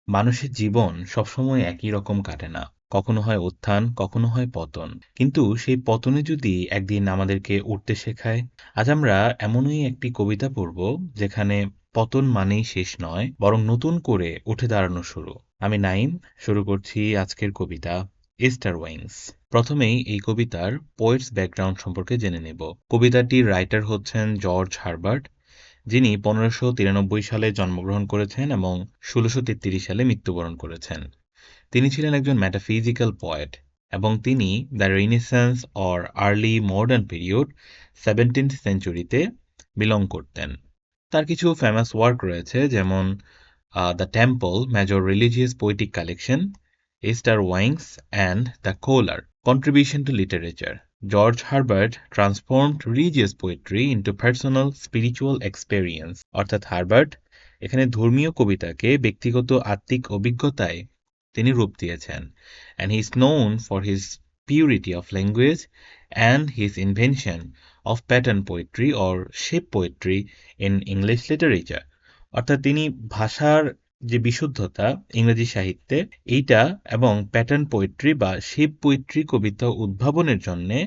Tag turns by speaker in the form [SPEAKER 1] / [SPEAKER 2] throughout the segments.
[SPEAKER 1] মানুষের জীবন সবসময় একই রকম কাটে না। কখনো হয় উত্থান, কখনো হয় পতন। কিন্তু সেই পতনে যদি একদিন আমাদেরকে উঠতে শেখায়, আজ আমরা এমনই একটি কবিতা পড়ব যেখানে পতন মানেই শেষ নয়, বরং নতুন করে উঠে দাঁড়ানো শুরু। আমি নাইম, শুরু করছি আজকের কবিতা ইস্টার উইংস। প্রথমেই এই কবিতার পোয়েটস ব্যাকগ্রাউন্ড সম্পর্কে জেনে নেব। কবিতাটির রাইটার হচ্ছেন জর্জ হারবার্ট, যিনি 1593 সালে জন্মগ্রহণ করেছেন এবং 1633 সালে মৃত্যুবরণ করেছেন। তিনি ছিলেন একজন মেটাফিজিক্যাল পয়েট এবং তিনি the renaissance or early modern period 17th সেঞ্চুরিতে বিলং করতেন। তার কিছু ফেমাস ওয়ার্ক রয়েছে, যেমন the temple, major religious poetic collection, Easter wings and the collar, contribution to literature. George Herbert transformed religious poetry into personal spiritual experience। অর্থাৎ Herbert এখানে ধর্মীয় কবিতাকে ব্যক্তিগত আত্মিক অভিজ্ঞতায় তিনি রূপ দিয়েছেন। And he is known for his purity of language and his invention of pattern poetry or shape poetry in English literature। অর্থাৎ তিনি ভাষার যে বিশুদ্ধতা ইংরেজি সাহিত্যে এইটা এবং প্যাটার্ন পোয়েট্রি বা শেপ পোয়েট্রি কবিতা উদ্ভাবনের জন্যে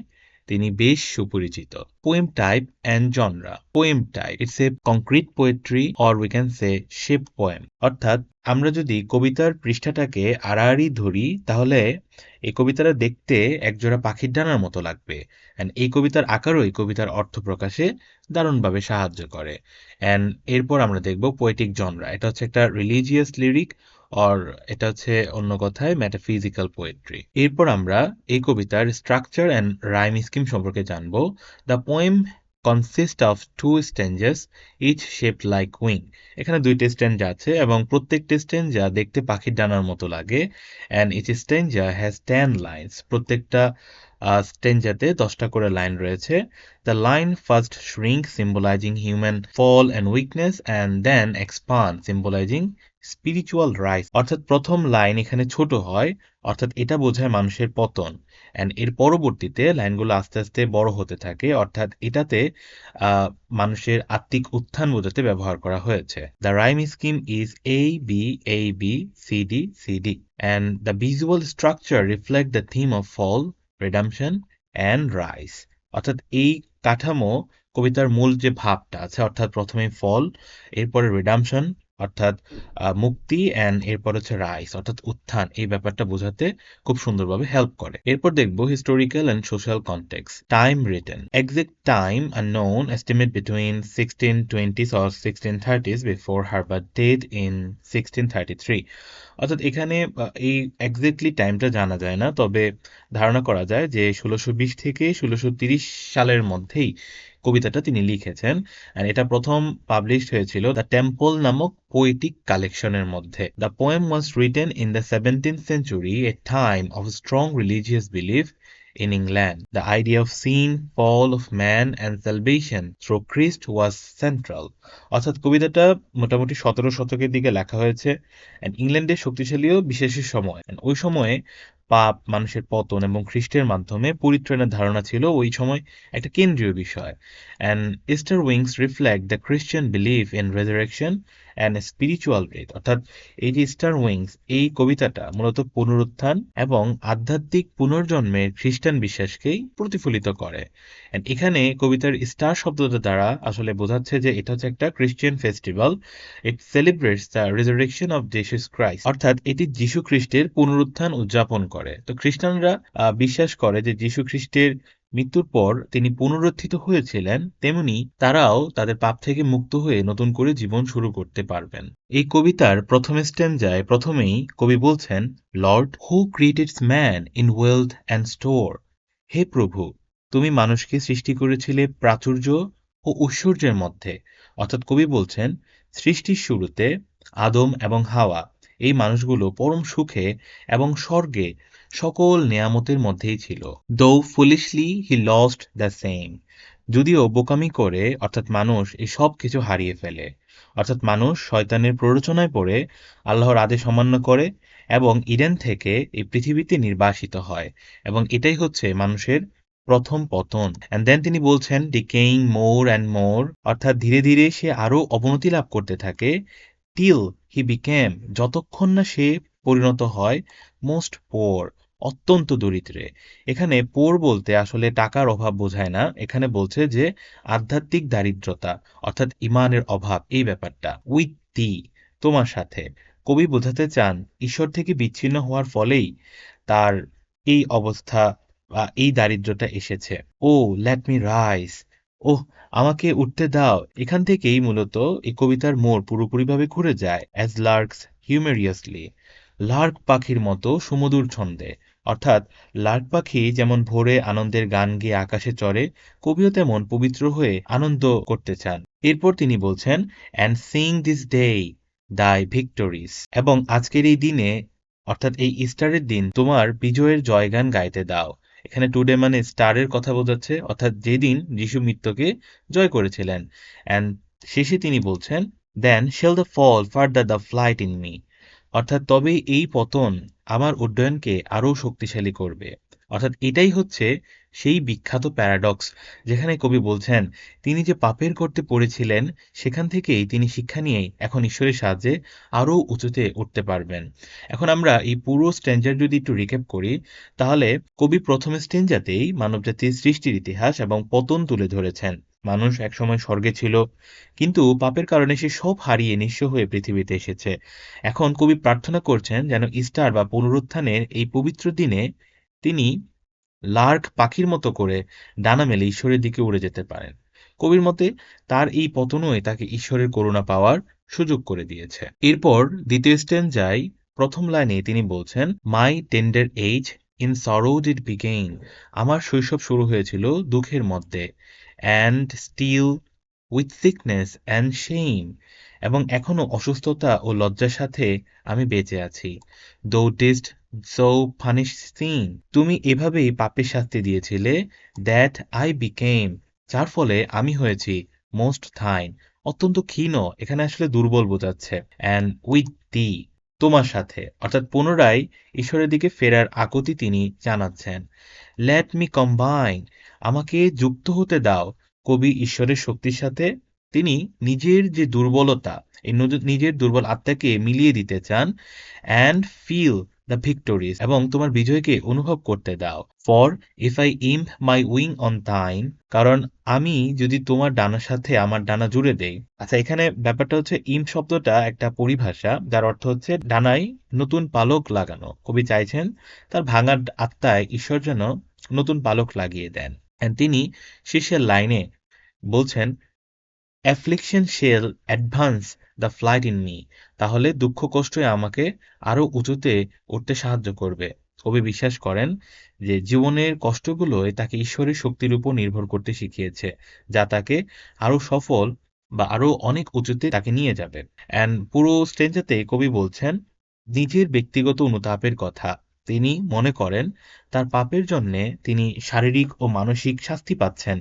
[SPEAKER 1] তিনি বেশ সুপরিচিত। Poem type and genre. Poem type, it's a concrete poetry or we can say shape poem. অর্থাৎ আমরা যদি কবিতার পৃষ্ঠাটাকে আড়াআড়ি ধরি তাহলে এই কবিতাটা দেখতে একজোড়া পাখির ডানার মতো লাগবে। অ্যান্ড এই কবিতার আকারও এই কবিতার অর্থ প্রকাশে দারুণভাবে সাহায্য করে। অ্যান্ড এরপর আমরা দেখব পোয়েটিক জনরা। এটা হচ্ছে একটা রিলিজিয়াস লিরিক অর এটা হচ্ছে অন্য কথায় মেটাফিজিক্যাল পোয়েট্রি। এরপর আমরা এই কবিতার স্ট্রাকচার অ্যান্ড রাইম স্কিম সম্পর্কে জানব। The poem consist of two stanzas, each shaped like wing. এখানে দুইটা স্ট্যাঞ্জা আছে এবং প্রত্যেকটা স্ট্যাঞ্জা দেখতে পাখির ডানার মতো লাগে। And each stanza has 10 lines. প্রত্যেকটা স্ট্যাঞ্জাতে 10টা করে লাইন রয়েছে। The line first shrink, symbolizing human fall and weakness, and then expand, symbolizing spiritual rise. অর্থাৎ প্রথম লাইন এখানে ছোট হয়, অর্থাৎ এটা বোঝায় মানুষের পতন। অ্যান্ড এর পরবর্তীতে লাইনগুলো আস্তে আস্তে বড় হতে থাকে, অর্থাৎ এটাতে মানুষের আত্মিক উত্থান বোঝাতে ব্যবহার করা হয়েছে। The rhyme scheme is ABABCDCD, and the visual structure reflect the theme of fall, redemption and rise. অর্থাৎ এই কাঠামো কবিতার মূল যে ভাবটা আছে, অর্থাৎ প্রথমে ফল, এরপরে রিডামশন অর্থাৎ মুক্তি, অ্যান্ড এরপর হচ্ছে রাইস অর্থাৎ উত্থান, এই ব্যাপারটা বোঝাতে খুব সুন্দরভাবে হেল্প করে। এরপর দেখবো historical and social context. Time written, exact time unknown, estimate between 1620s or 1630s before Herbert died in 1633। অর্থাৎ এখানে এই এক্স্যাক্টলি টাইমটা জানা যায় না, তবে ধারণা করা যায় যে 1620 থেকে 1630 সালের মধ্যেই কবিতাটা তিনি লিখেছেন। আর এটা প্রথম পাবলিশড হয়েছিল দ্য টেম্পল নামক পোয়েটিক কালেকশনের মধ্যে। The poem was written in the 17th century, A time of strong religious belief in England. The idea of sin, fall of man and salvation through Christ was central। অর্থাৎ কবিতাটা মোটামুটি 17 শতকের দিকে লেখা হয়েছে। ইংল্যান্ডের শক্তিশালীও বিশেষের সময়, ওই সময়ে পাপ, মানুষের পতন এবং খ্রিস্টের মাধ্যমে পরিত্রাণের ধারণা ছিল ওই সময় একটা কেন্দ্রীয় বিষয়। And Easter wings reflect the Christian believe in resurrection and spiritual breath. অর্থাৎ এই যে ইস্টার উইংস, এই কবিতাটা মূলত পুনরুত্থান এবং আধ্যাত্মিক পুনর্জন্মের খ্রিস্টান বিশ্বাসকেই প্রতিফলিত করে। And এখানে কবিতার স্টার শব্দটা দ্বারা আসলে বোঝাচ্ছে যে এটা হচ্ছে একটা খ্রিস্টান festival. It celebrates the resurrection of Jesus Christ. অর্থাৎ এটি যীশু খ্রিস্টের পুনরুত্থান উদযাপন করে। তো খ্রিস্টানরা বিশ্বাস করে যে যীশু খ্রিস্টের মৃত্যুর পর তিনি পুনরুত্থিত হয়েছিলেন, তেমনি তারাও তাদের পাপ থেকে মুক্ত হয়ে নতুন করে জীবন শুরু করতে পারবেন। এই কবিতার প্রথম স্ট্যাঞ্জায় প্রথমেই কবি বলছেন, Lord who created man in wealth and store. হে প্রভু, তুমি মানুষকে সৃষ্টি করেছিলে প্রাচুর্য ও ঐশ্বর্যের মধ্যে। অর্থাৎ কবি বলছেন সৃষ্টির শুরুতে আদম এবং হাওয়া এই মানুষগুলো পরম সুখে এবং স্বর্গে সকল নেয়ামতের মধ্যেই ছিল। দো ফুলিশলি হি লস্ট দ্য সেম। যদিও বোকামি করে অর্থাৎ মানুষ এই সব কিছু হারিয়ে ফেলে। অর্থাৎ মানুষ শয়তানের প্ররোচনায় পড়ে আল্লাহর আদেশ অমান্য করে এবং ইডেন থেকে এই পৃথিবীতে নির্বাসিত হয়, এবং এটাই হচ্ছে মানুষের প্রথম পতন। অ্যান্ড দেন তিনি বলছেন ডিকেইং মোর অ্যান্ড মোর, অর্থাৎ ধীরে ধীরে সে আরো অবনতি লাভ করতে থাকে till he became, যতক্ষণ না সে পরিণত হয় মোস্ট পোর, অত্যন্ত দরিদ্রে। এখানে পোর বলতে আসলে টাকার অভাব বোঝায় না, এখানে বলছে যে আধ্যাত্মিক দারিদ্রতা অর্থাৎ ইমানের অভাব, এই ব্যাপারটা। উইথ দি, তোমার সাথে। কবি বোঝাতে চান ঈশ্বর থেকে বিচ্ছিন্ন হওয়ার ফলেই তার এই অবস্থা বা এই দারিদ্রতা এসেছে। ও লেট মি রাইস, ওহ আমাকে উঠতে দাও। এখান থেকেই মূলত এই কবিতার মোড় পুরোপুরিভাবে ঘুরে যায়। অ্যাজ লার্কস হিউমেরিয়াসলি, লার্ক পাখির মতো সুমধুর ছন্দে। অর্থাৎ লার্ক পাখি যেমন ভোরে আনন্দের গান গেয়ে আকাশে চড়ে, কবিও তেমন পবিত্র হয়ে আনন্দ করতে চান। এরপর তিনি বলছেন, অ্যান্ড সিং দিস ডে দাই ভিক্টোরিস, এবং আজকের এই দিনে অর্থাৎ এই ইস্টারের দিন তোমার বিজয়ের জয়গান গাইতে দাও। এখানে টুডে মানে স্টারের কথা বোঝাচ্ছে, অর্থাৎ যেদিন যিশু মৃত্যুকে জয় করেছিলেন। অ্যান্ড শেষে তিনি বলছেন, then shall the fall further the flight in me, অর্থাৎ তবে এই পতন আমার উড্ডয়নকে আরও শক্তিশালী করবে। অর্থাৎ এটাই হচ্ছে সেই বিখ্যাত প্যারাডক্স, যেখানে কবি বলছেন তিনি যে পাপের গর্তে পড়েছিলেন সেখান থেকেই তিনি শিক্ষা নিয়েই এখন ঈশ্বরের সাহায্যে আরও উঁচুতে উঠতে পারবেন। এখন আমরা এই পুরো স্ট্যাঞ্জার যদি একটু রিক্যাপ করি, তাহলে কবি প্রথম স্ট্যাঞ্জাতেই মানবজাতির সৃষ্টির ইতিহাস এবং পতন তুলে ধরেছেন। মানুষ একসময় স্বর্গে ছিল, কিন্তু পাপের কারণে সে সব হারিয়ে নিঃস্ব হয়ে পৃথিবীতে এসেছে। এখন কবি প্রার্থনা করছেন যেন ইস্টার বা পুনরুত্থানের এই পবিত্র দিনে তিনি লার্ক পাখির মতো করে ডানা মেলে ঈশ্বরের দিকে উড়ে যেতে পারেন। কবির মতে তার এই পতনই তাকে ঈশ্বরের করুণা পাওয়ার সুযোগ করে দিয়েছে। এরপর দ্বিতীয় স্ট্যাঞ্জায় প্রথম লাইনে তিনি বলছেন, my tender age in sorrow did begin, আমার শৈশব শুরু হয়েছিল দুঃখের মধ্যে। And still with sickness and shame, এবং এখনো অসুস্থতা ও লজ্জার সাথে আমি বেঁচে আছি। দো ডিস্ট সো পানিশ সিন, তুমি এভাবেই পাপের শাস্তি দিয়েছিলে। দ্যাট আই বিকেম, যার ফলে আমি হয়েছি মোস্ট থাইন, অত্যন্ত ক্ষীণ, এখানে আসলে দুর্বল বোঝাচ্ছে। অ্যান্ড উইথ দি, তোমার সাথে, অর্থাৎ পুনরায় ঈশ্বরের দিকে ফেরার আকুতি তিনি জানাচ্ছেন। লেট মি কম্বাইন, আমাকে যুক্ত হতে দাও কবি ঈশ্বরের শক্তির সাথে। তিনি নিজের যে দুর্বলতা, এই নিজের দুর্বল আত্মাকে মিলিয়ে দিতে চান। অ্যান্ড ফিল দ্য ভিক্টোরিজ, এবং তোমার বিজয়কে অনুভব করতে দাও। For if I imp my wing on thine, কারণ আমি যদি তোমার ডানার সাথে আমার ডানা জুড়ে দেই। আচ্ছা, এখানে ব্যাপারটা হচ্ছে ইম্প শব্দটা একটা পরিভাষা যার অর্থ হচ্ছে ডানায় নতুন পালক লাগানো। কবি চাইছেন তার ভাঙা আত্মায় ঈশ্বর যেন নতুন পালক লাগিয়ে দেন। And তিনি শেষের লাইনে বলছেন, affliction shall advance the flight in me, তাহলে দুঃখ কষ্টই আমাকে আরো উঁচুতে উঠতে সাহায্য করবে। কবি বিশ্বাস করেন যে জীবনের কষ্টগুলোই তাকে ঈশ্বরের শক্তির উপর নির্ভর করতে শিখিয়েছে, যা তাকে আরো সফল বা আরো অনেক উঁচুতে তাকে নিয়ে যাবে। অ্যান্ড পুরো স্টেঞ্জাতে কবি বলছেন নিজের ব্যক্তিগত অনুতাপের কথা। তিনি মনে করেন তার পাপের জন্যে তিনি শারীরিক ও মানসিক শাস্তি পাচ্ছেন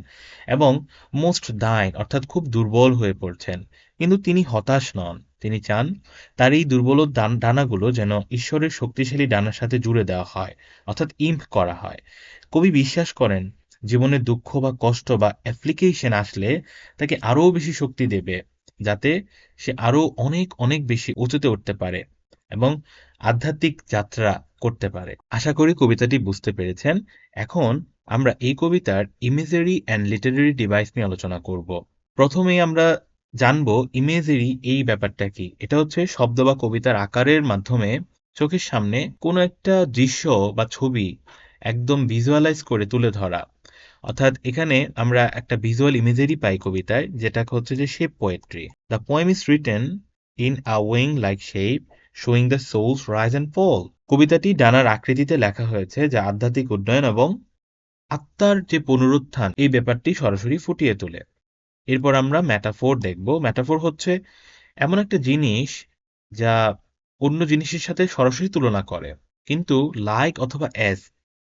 [SPEAKER 1] এবং মোস্ট ডাইন অর্থাৎ খুব দুর্বল হয়ে পড়ছেন। কিন্তু তিনি হতাশ নন। তিনি চান তার এই দুর্বল ডানাগুলো যেন ঈশ্বরের শক্তিশালী ডানার সাথে জুড়ে দেওয়া হয়, অর্থাৎ ইম্প করা হয়। কবি বিশ্বাস করেন জীবনে দুঃখ বা কষ্ট বা অ্যাপ্লিকেশন আসলে তাকে আরও বেশি শক্তি দেবে, যাতে সে আরও অনেক অনেক বেশি উঁচুতে উঠতে পারে এবং আধ্যাত্মিক যাত্রা করতে পারে। আশা করি কবিতাটি বুঝতে পেরেছেন। এখন আমরা এই কবিতার ইমেজারি অ্যান্ড লিটারেরি ডিভাইস নিয়ে আলোচনা করব। প্রথমেই আমরা জানব ইমেজারি এই ব্যাপারটা কি। এটা হচ্ছে শব্দ বা কবিতার আকারের মাধ্যমে চোখের সামনে কোনো একটা দৃশ্য বা ছবি একদম ভিজুয়ালাইজ করে তুলে ধরা। অর্থাৎ এখানে আমরা একটা ভিজুয়াল ইমেজারি পাই কবিতায়, যেটা হচ্ছে যে shape poetry. The poem is written in a wing like shape showing the souls rise and fall. কবিতাটি ডানার আকৃতিতে লেখা হয়েছে, যা আধ্যাত্মিক উন্নয়ন এবং আত্মার যে পুনরুত্থান এই ব্যাপারটি সরাসরি ফুটিয়ে তোলে। এরপর আমরা ম্যাটাফোর দেখব। ম্যাটাফোর হচ্ছে এমন একটা জিনিস যা অন্য জিনিসের সাথে সরাসরি তুলনা করে, কিন্তু লাইক অথবা অ্যাজ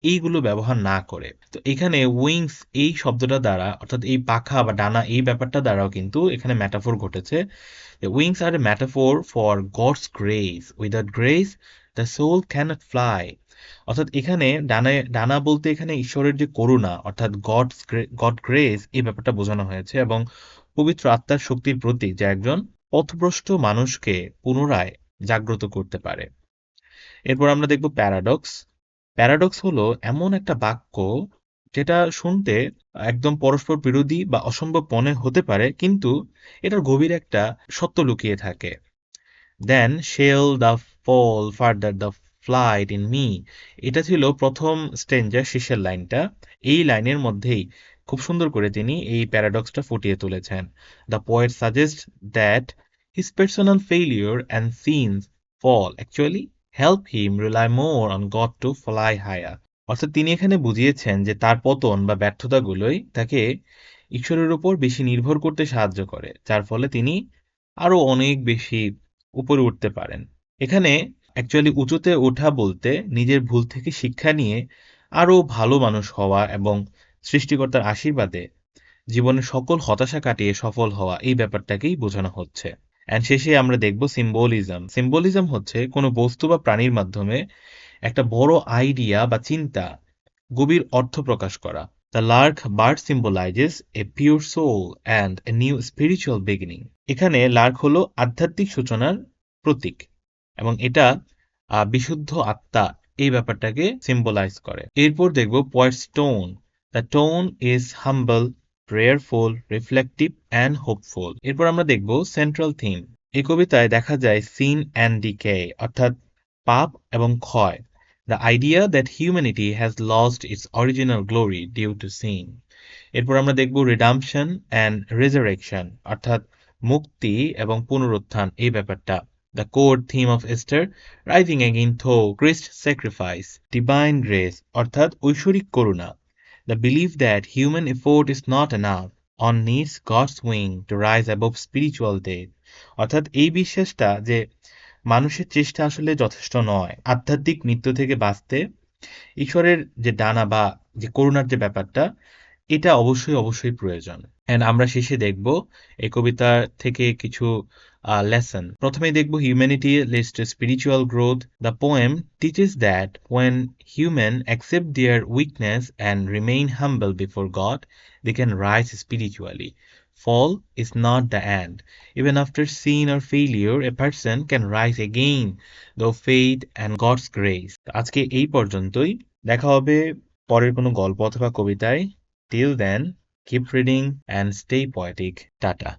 [SPEAKER 1] এইগুলো ব্যবহার না করে। তো এখানে উইংস এই শব্দটা দ্বারা, অর্থাৎ এই পাখা বা ডানা এই ব্যাপারটা দ্বারাও কিন্তু এখানে ম্যাটাফোর ঘটেছে। Wings are a metaphor for God's grace, without grace the soul can't fly. অর্থাৎ এখানে ডানা বলতে এখানে ঈশ্বরের যে করুণা, অর্থাৎ গড গ্রেস এই ব্যাপারটা বোঝানো হয়েছে, এবং পবিত্র আত্মার শক্তির প্রতীক, যা একজন পথভ্রষ্ট মানুষকে পুনরায় জাগ্রত করতে পারে। এরপর আমরা দেখব প্যারাডক্স। প্যারাডক্স হলো এমন একটা বাক্য যেটা শুনতে একদম পরস্পর বিরোধী বা অসম্ভব মনে হতে পারে, কিন্তু এটার গভীর একটা সত্য লুকিয়ে থাকে। Then shall the fall further the flight in me, এটা ছিল প্রথম স্ট্রেঞ্জার শেষের লাইনটা। এই লাইনের মধ্যেই খুব সুন্দর করে তিনি এই প্যারাডক্সটা ফুটিয়ে তুলেছেন। The poet suggest that his personal failure and sins fall actually help him rely more on God to fly higher. অর্থাৎ তিনি এখানে বুঝিয়েছেন যে তার পতন বা ব্যর্থতাগুলোই তাকে ঈশ্বরের উপর বেশি নির্ভর করতে সাহায্য করে, যার ফলে তিনি আরো অনেক বেশি উপরে উঠতে পারেন। এখানে অ্যাকচুয়ালি উঁচুতে ওঠা বলতে নিজের ভুল থেকে শিক্ষা নিয়ে আরো ভালো মানুষ হওয়া এবং সৃষ্টিকর্তার আশীর্বাদে জীবনের সকল হতাশা কাটিয়ে সফল হওয়া, এই ব্যাপারটাকেই বোঝানো হচ্ছে। অ্যান্ড শেষে আমরা দেখব সিম্বলিজম। সিম্বলিজম হচ্ছে কোনো বস্তু বা প্রাণীর মাধ্যমে একটা বড় আইডিয়া বা চিন্তা গভীর অর্থ প্রকাশ করা। The lark bird symbolises a pure soul and a new spiritual beginning. এখানে লার্ক হলো আধ্যাত্মিক সূচনার প্রতীক এবং এটা বিশুদ্ধ আত্মা, এই ব্যাপারটাকে সিম্বলাইজ করে। এরপর দেখব poet's tone. The tone is humble, prayerful, reflective and hopeful. এরপর আমরা দেখব সেন্ট্রাল থিম। এই কবিতায় দেখা যায় সিন অ্যান্ড ডিকে, অর্থাৎ পাপ এবং ক্ষয়। The idea that humanity has lost its original glory due to sin. এরপর আমরা দেখব রিডাম্পশন অ্যান্ড রিজারেকশন, অর্থাৎ মুক্তি এবং পুনরুত্থান, এই ব্যাপারটা। The core theme of Easter, rising again through Christ sacrifice. Divine grace, অর্থাৎ ঐশ্বরিক করুণা। The believe that human effort is not enough, one needs God's wing to rise above spiritual death. অর্থাৎ এই বিশ্বাসটা যে মানুষের চেষ্টা আসলে যথেষ্ট নয়, আধ্যাত্মিক মৃত্যু থেকে বাঁচতে ঈশ্বরের যে ডানা বা যে করুণার যে ব্যাপারটা, এটা অবশ্যই প্রয়োজন। অ্যান্ড আমরা শেষে দেখব এই কবিতা থেকে কিছু লেসন। প্রথমেই দেখব humanity leads to spiritual growth. The poem teaches that when human accept their weakness and remain humble before God, they can rise spiritually. Fall is not the end. Even after sin or failure, a person can rise again through faith and God's grace. আজকে এই পর্যন্তই। দেখা হবে পরের কোনো গল্প অথবা কবিতায়। Till then, keep reading and stay poetic. Tata.